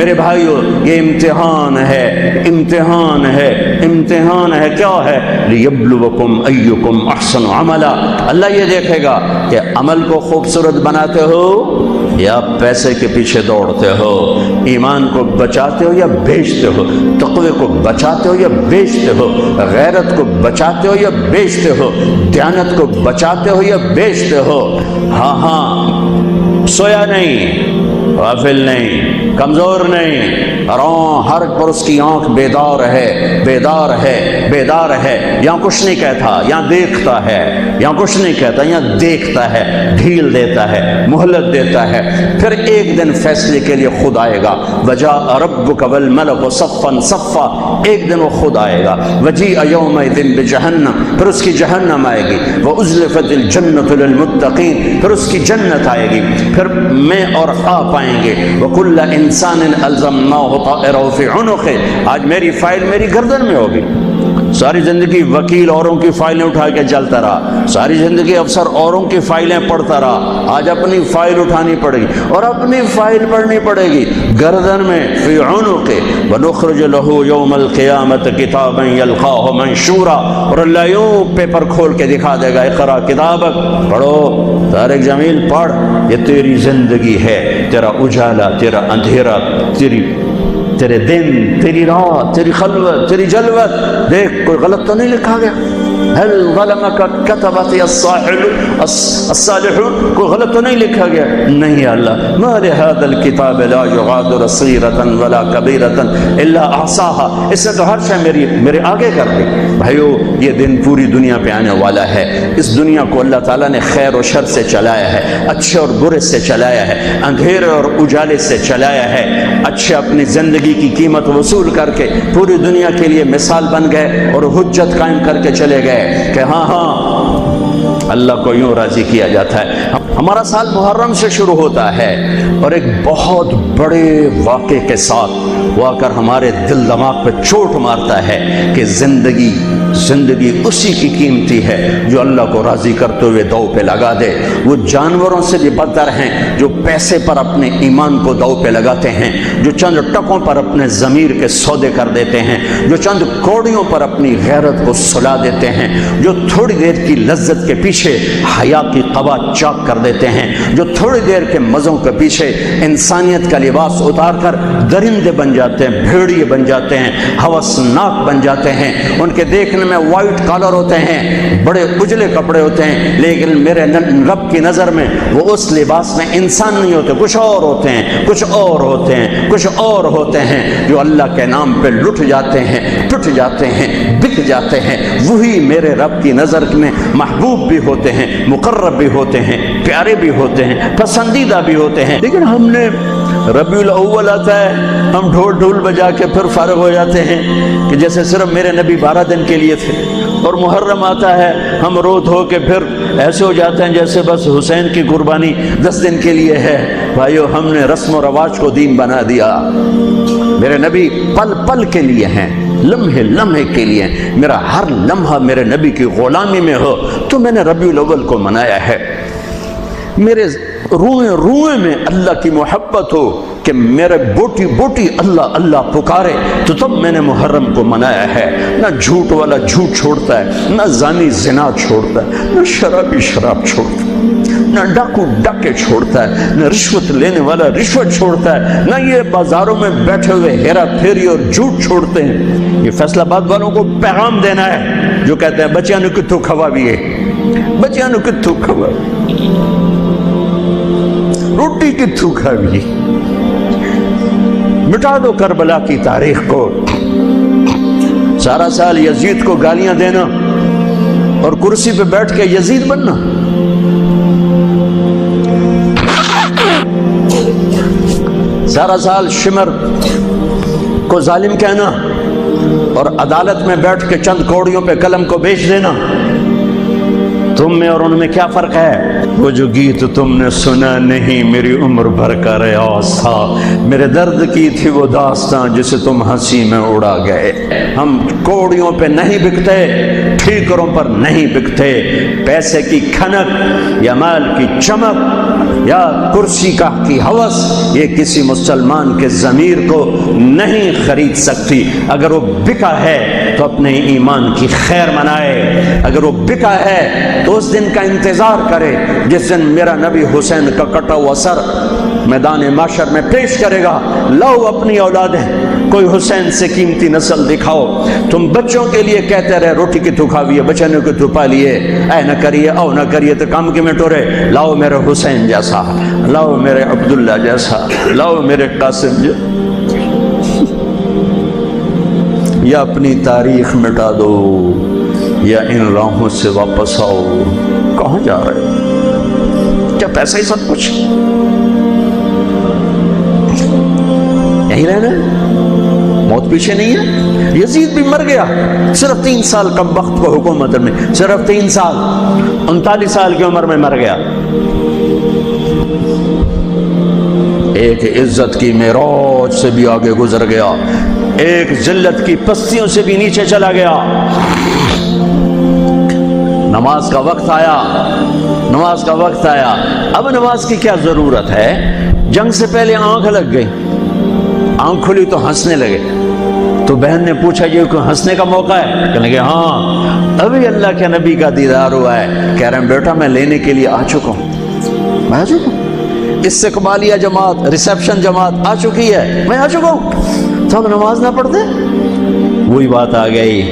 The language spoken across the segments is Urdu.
میرے بھائیو یہ امتحان ہے، امتحان ہے، امتحان ہے۔ کیا ہے؟ لیبلوکم ایکم احسن عملا، اللہ یہ دیکھے گا کہ عمل کو خوبصورت بناتے ہو یا پیسے کے پیچھے دوڑتے ہو، ایمان کو بچاتے ہو یا بیچتے ہو، تقوی کو بچاتے ہو یا بیچتے ہو، غیرت کو بچاتے ہو یا بیچتے ہو، دیانت کو بچاتے ہو یا بیچتے ہو۔ ہاں ہاں، سویا نہیں، غافل نہیں، کمزور نہیں، ہر پر اس کی آنکھ بیدار ہے، بیدار ہے، بیدار ہے۔ یہاں کچھ نہیں کہتا، یہاں دیکھتا ہے، یہاں کچھ نہیں کہتا، یہاں دیکھتا ہے، ڈھیل دیتا ہے، مہلت دیتا ہے۔ پھر ایک دن فیصلے کے لیے خود آئے گا، وجاء ربک والملک صفا صفا، ایک دن وہ خود آئے گا۔ وجیء یومئذ بجہنم، پھر اس کی جہنم آئے گی، وازلفت الجنۃ للمتقین، پھر اس کی جنت آئے گی، پھر میں اور آپ آئیں گے۔ وکل انسان الزمناہ طائرہ فی عنقہ، آج میری فائل میری گردن میں ہوگی۔ ساری زندگی وکیل اوروں کی فائلیں اٹھا کے چلتا رہا، ساری زندگی افسر اوروں کی فائلیں پڑھتا رہا، آج اپنی فائل اٹھانی پڑے گی اور اپنی فائل پڑھنی پڑے گی گردن میں، فی عنقہ۔ ونخرج لہ یوم القیامۃ کتابا یلقاہ منشورا، اور اللہ یوں پیپر کھول کے دکھا دے گا، اقرا کتابک، پڑھو طارق جمیل پڑھ، یہ تیری زندگی ہے، تیرا اجالا، تیرا اندھیرا، تیرے دن، تیری رات، تیری خلوت، تیری جلوت، دیکھ کوئی غلط تو نہیں لکھا گیا؟ هل ظلمك كتبت الصالحون، کوئی غلط تو نہیں لکھا گیا؟ نہیں اللہ، ما لهذا الكتاب لا يغادر صغيرة ولا كبيرة الا احصاها، اس نے تو ہر شے میرے آگے کر دی۔ بھائیو یہ دن پوری دنیا پہ آنے والا ہے، اس دنیا کو اللہ تعالیٰ نے خیر و شر سے چلایا ہے، اچھے اور برے سے چلایا ہے، اندھیرے اور اجالے سے چلایا ہے۔ اچھے اپنی زندگی کی قیمت وصول کر کے پوری دنیا کے لیے مثال بن گئے اور حجت قائم کر کے چلے گئے کہ ہاں ہاں اللہ کو یوں راضی کیا جاتا ہے۔ ہمارا سال محرم سے شروع ہوتا ہے اور ایک بہت بڑے واقعے کے ساتھ وہ آ کر ہمارے دل دماغ پہ چوٹ مارتا ہے کہ زندگی اسی کی قیمتی ہے جو اللہ کو راضی کرتے ہوئے دو پہ لگا دے۔ وہ جانوروں سے بھی بدتر ہیں جو پیسے پر اپنے ایمان کو دو پہ لگاتے ہیں، جو چند ٹکوں پر اپنے ضمیر کے سودے کر دیتے ہیں، جو چند کوڑیوں پر اپنی غیرت کو سلا دیتے ہیں، جو تھوڑی دیر کی لذت کے پیچھے حیا کی قبا چاک کر دیتے ہیں، جو تھوڑی دیر کے مزوں کے پیچھے انسانیت کا لباس اتار کر درندے بن جاتے ہیں، بھیڑیے بن جاتے ہیں، ہوسناک بن جاتے ہیں۔ ان کے دیکھنے میں وائٹ کالر ہوتے ہیں، بڑے اجلے کپڑے ہوتے ہیں، لیکن میرے رب کی نظر میں وہ اس لباس میں انسان نہیں ہوتے، کچھ اور ہوتے ہیں، کچھ اور ہوتے ہیں، کچھ اور ہوتے ہیں، جو اللہ کے نام پہ لٹ جاتے ہیں، ٹوٹ جاتے ہیں، بک جاتے ہیں۔ وہی میرے رب کی نظر میں محبوب بھی ہوتے ہیں، مقرب بھی ہوتے ہیں، پیارے بھی ہوتے ہیں، پسندیدہ بھی ہوتے ہیں۔ لیکن ہم نے ربیع الاول آتا ہے، ہم ڈھول بجا کے پھر فارغ ہو جاتے ہیں کہ جیسے صرف میرے نبی 12 دن کے لیے تھے، اور محرم آتا ہے ہم رو دھو کے پھر ایسے ہو جاتے ہیں جیسے بس حسین کی قربانی 10 دن کے لیے ہے۔ بھائیو ہم نے رسم و رواج کو دین بنا دیا۔ میرے نبی پل پل کے لیے ہیں، لمحے لمحے کے لیے، میرا ہر لمحہ میرے نبی کی غلامی میں ہو تو میں نے ربیع الاول کو منایا ہے۔ میرے روئے روئے میں اللہ کی محبت ہو کہ میرے بوٹی بوٹی اللہ اللہ پکارے تو تب میں نے محرم کو منایا ہے۔ نہ جھوٹ والا جھوٹ چھوڑتا ہے، نہ زانی زنا چھوڑتا ہے، نہ شرابی شراب چھوڑتا ہے، نہ ڈاکو ڈاکے چھوڑتا ہے، نہ رشوت لینے والا رشوت چھوڑتا ہے، نہ یہ بازاروں میں بیٹھے ہوئے ہیرا پھیری اور جھوٹ چھوڑتے ہیں۔ یہ فیصل آباد والوں کو پیغام دینا ہے جو کہتے ہیں بچیاں نو کتھوں کھوا بھی ہے، بچیاں نو کتھوں کھوا، روٹی کتھوں کھاوی، مٹا دو کربلا کی تاریخ کو۔ سارا سال یزید کو گالیاں دینا اور کرسی پہ بیٹھ کے یزید بننا، سارا سال شمر کو ظالم کہنا اور عدالت میں بیٹھ کے چند کوڑیوں پہ قلم کو بیچ دینا۔ تم میں اور ان میں کیا فرق ہے؟ وہ جو گیت تم نے سنا نہیں میری عمر بھر کا ریاض تھا، میرے درد کی تھی وہ داستان جسے تم ہنسی میں اڑا گئے۔ ہم کوڑیوں پہ نہیں بکتے، ٹھیکروں پر نہیں بکتے، پیسے کی کھنک یا مال کی چمک یا کرسی کا کی ہوس یہ کسی مسلمان کے ضمیر کو نہیں خرید سکتی. اگر وہ بکا ہے تو اپنے ایمان کی خیر منائے، اگر وہ بکا ہے تو اس دن کا انتظار کرے جس دن میرا نبی حسین کا کٹا ہوا سر میدان معاشر میں پیش کرے گا. لاؤ اپنی اولادیں، کوئی حسین سے قیمتی نسل دکھاؤ. تم بچوں کے لیے کہتے رہے روٹی کی تو کھاویے، بچنے کو تو پالیے، اے نہ کریے او نہ کریے تو کام کی میں ٹورے. لاؤ میرے حسین جیسا، لاؤ میرے عبداللہ جیسا، لاؤ میرے قاسم جیسا. یا اپنی تاریخ مٹا دو یا ان راہوں سے واپس آؤ. کہاں جا رہے ہو؟ کیا پیسہ ہی سب کچھ؟ یہی رہنا ہے؟ موت پیچھے نہیں ہے؟ یزید بھی مر گیا صرف 3 سال کم وقت کو حکومت میں، صرف 3 سال، 39 سال کی عمر میں مر گیا. ایک عزت کی معراج سے بھی آگے گزر گیا، ایک ذلت کی پستیوں سے بھی نیچے چلا گیا. نماز کا وقت آیا، نماز کا وقت آیا. اب نماز کی کیا ضرورت ہے؟ جنگ سے پہلے آنکھ لگ گئی، آنکھ کھلی تو ہنسنے لگے. تو بہن نے پوچھا یہ کوئی ہنسنے کا موقع ہے؟ کہنے لگے ہاں ابھی اللہ کے نبی کا دیدار ہوا ہے. کہہ رہے ہیں بیٹا میں لینے کے لیے آ چکا ہوں، میں آ چکا ہوں. استقبالیہ جماعت، ریسیپشن جماعت آ چکی ہے، میں آ چکا ہوں. تو ہم نماز نہ پڑھتے؟ وہی بات آ گئی.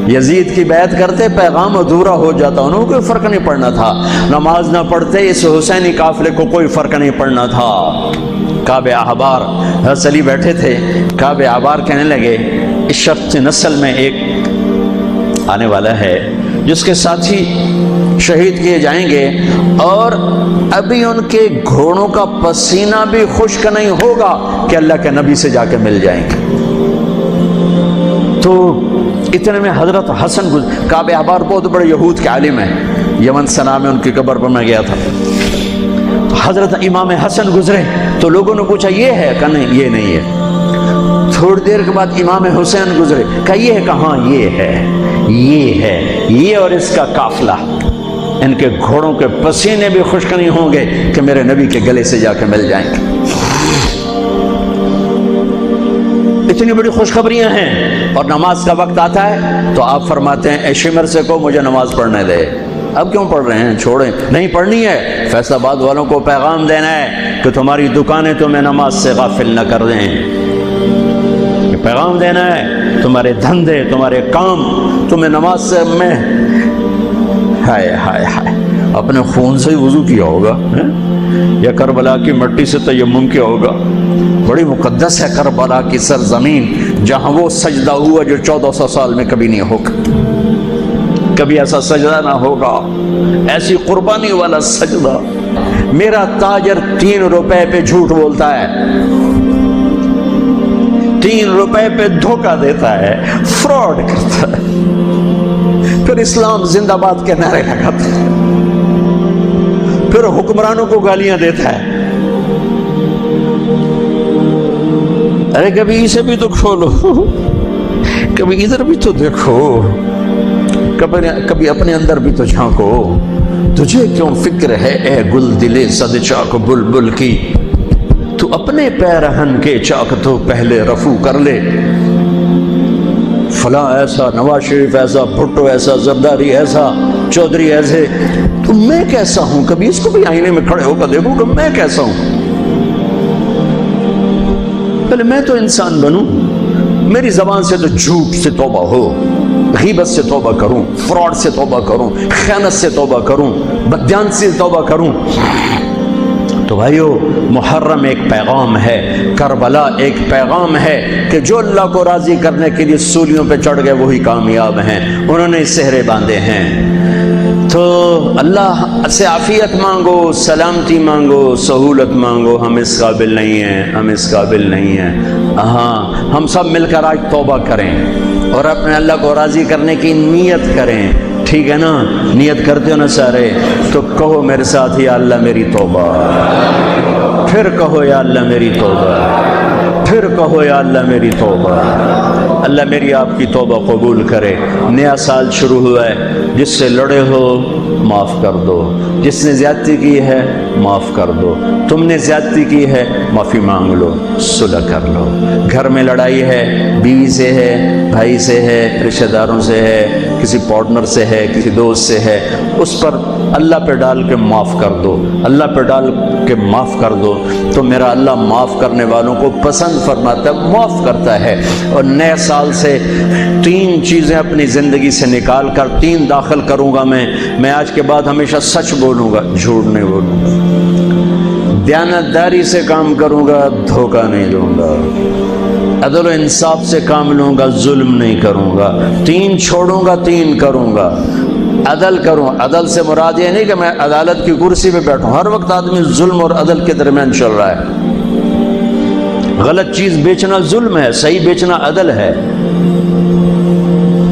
یزید کی بیعت کرتے پیغام ادھورا ہو جاتا، انہوں کو کوئی فرق نہیں پڑنا تھا. نماز نہ پڑھتے اس حسینی قافلے کو کوئی فرق نہیں پڑنا تھا. کعب احبار حضرت علی بیٹھے تھے، کعب احبار کہنے لگے اس شخص نسل میں ایک آنے والا ہے جس کے ساتھی شہید کیے جائیں گے اور ابھی ان کے گھوڑوں کا پسینہ بھی خشک نہیں ہوگا کہ اللہ کے نبی سے جا کے مل جائیں گے. تو اتنے میں حضرت حسن کعب احبار بہت بڑے یہود کے عالم ہیں، یمن سنا میں ان کی قبر پر میں گیا تھا. حضرت امام حسن گزرے تو لوگوں نے پوچھا یہ ہے؟ کہا نہیں یہ نہیں ہے. تھوڑی دیر کے بعد امام حسین گزرے، کہا یہ ہے؟ کہاں یہ ہے، یہ ہے، یہ اور اس کا قافلہ، ان کے گھوڑوں کے پسینے بھی خشک نہیں ہوں گے کہ میرے نبی کے گلے سے جا کے مل جائیں گے. اتنی بڑی خوشخبریاں ہیں اور نماز کا وقت آتا ہے تو آپ فرماتے ہیں اے شمر سے کو مجھے نماز پڑھنے دے. اب کیوں پڑھ رہے ہیں؟ چھوڑیں، نہیں پڑھنی ہے. فیصل آباد والوں کو پیغام دینا ہے کہ تمہاری دکانیں تمہیں نماز سے غافل نہ کر دیں. پیغام دینا ہے تمہارے دھندے، تمہارے کام تمہیں نماز سے میں ہائے ہائے ہائے اپنے خون سے ہی وضو کیا ہوگا یا کربلا کی مٹی سے تیمم کیا ہوگا. بڑی مقدس ہے کربلا کی سرزمین جہاں وہ سجدہ ہوا جو 1400 سال میں کبھی نہیں ہوگا. کبھی ایسا سجدہ نہ ہوگا، ایسی قربانی والا سجدہ. میرا تاجر 3 روپے پہ جھوٹ بولتا ہے، 3 روپے پہ دھوکہ دیتا ہے، فراڈ کرتا ہے، پھر اسلام زندہ باد کے نعرے لگاتا ہے، پھر حکمرانوں کو گالیاں دیتا ہے. ارے کبھی اسے بھی تو کھولو، کبھی ادھر بھی تو دیکھو، کبھی اپنے اندر بھی تو جھانکو. تجھے کیوں فکر ہے اے گل دلے صد چاک بلبل کی، تو اپنے پیرہن کے چاک تو پہلے رفو کر لے. فلاں ایسا، نواز شریف ایسا، بھٹو ایسا، زرداری ایسا، چودھری ایسے، تو میں کیسا ہوں؟ کبھی اس کو بھی آئینے میں کھڑے ہو کر دیکھو کہ میں کیسا ہوں. پہلے میں تو انسان بنوں، میری زبان سے تو جھوٹ سے توبہ ہو، غیبت سے توبہ کروں، فراڈ سے توبہ کروں، خیانت سے توبہ کروں، بددیانتی سے توبہ کروں. تو بھائیو محرم ایک پیغام ہے، کربلا ایک پیغام ہے کہ جو اللہ کو راضی کرنے کے لیے سولیوں پہ چڑھ گئے وہی کامیاب ہیں. انہوں نے سہرے باندھے ہیں. تو اللہ سے عافیت مانگو، سلامتی مانگو، سہولت مانگو. ہم اس قابل نہیں ہیں، ہم اس قابل نہیں ہیں. ہاں ہم سب مل کر آج توبہ کریں اور اپنے اللہ کو راضی کرنے کی نیت کریں. ٹھیک ہے نا؟ نیت کرتے ہو نا سارے؟ تو کہو میرے ساتھ یا اللہ میری توبہ، پھر کہو یا اللہ میری توبہ، پھر کہو یا اللہ میری توبہ. اللہ میری آپ کی توبہ قبول کرے. نیا سال شروع ہوا ہے، جس سے لڑے ہو معاف کر دو، جس نے زیادتی کی ہے معاف کر دو، تم نے زیادتی کی ہے معافی مانگ لو، صلح کر لو۔ گھر میں لڑائی ہے، بیوی سے ہے، بھائی سے ہے، رشتہ داروں سے ہے، کسی پارٹنر سے ہے، کسی دوست سے ہے، اس پر اللہ پہ ڈال کے معاف کر دو، اللہ پہ ڈال کے معاف کر دو، تو میرا اللہ معاف کرنے والوں کو پسند فرماتا ہے، معاف کرتا ہے۔ اور نئے سال سے 3 چیزیں اپنی زندگی سے نکال کر 3 داخل کروں گا میں آج کے بعد ہمیشہ سچ بولوں گا، جھوٹ نہیں بولوں گا، دیانتداری سے کام کروں گا، دھوکہ نہیں دوں گا، عدل و انصاف سے کام لوں گا، ظلم نہیں کروں گا، 3 چھوڑوں گا، 3 کروں گا، عدل کروں۔ عدل سے مراد یہ نہیں کہ میں عدالت کی کرسی پہ بیٹھوں، ہر وقت آدمی ظلم اور عدل کے درمیان چل رہا ہے۔ غلط چیز بیچنا ظلم ہے، صحیح بیچنا عدل ہے۔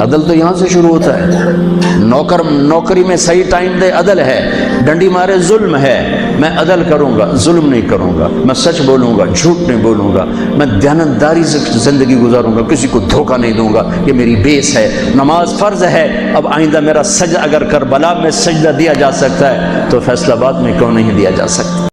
عدل تو یہاں سے شروع ہوتا ہے، نوکری میں صحیح ٹائم دے عدل ہے، ڈنڈی مارے ظلم ہے۔ میں عدل کروں گا، ظلم نہیں کروں گا، میں سچ بولوں گا، جھوٹ نہیں بولوں گا، میں دیانتداری سے زندگی گزاروں گا، کسی کو دھوکہ نہیں دوں گا، یہ میری بیس ہے۔ نماز فرض ہے، اب آئندہ میرا سجدہ اگر کربلا میں سجدہ دیا جا سکتا ہے تو فیصل آباد میں کیوں نہیں دیا جا سکتا؟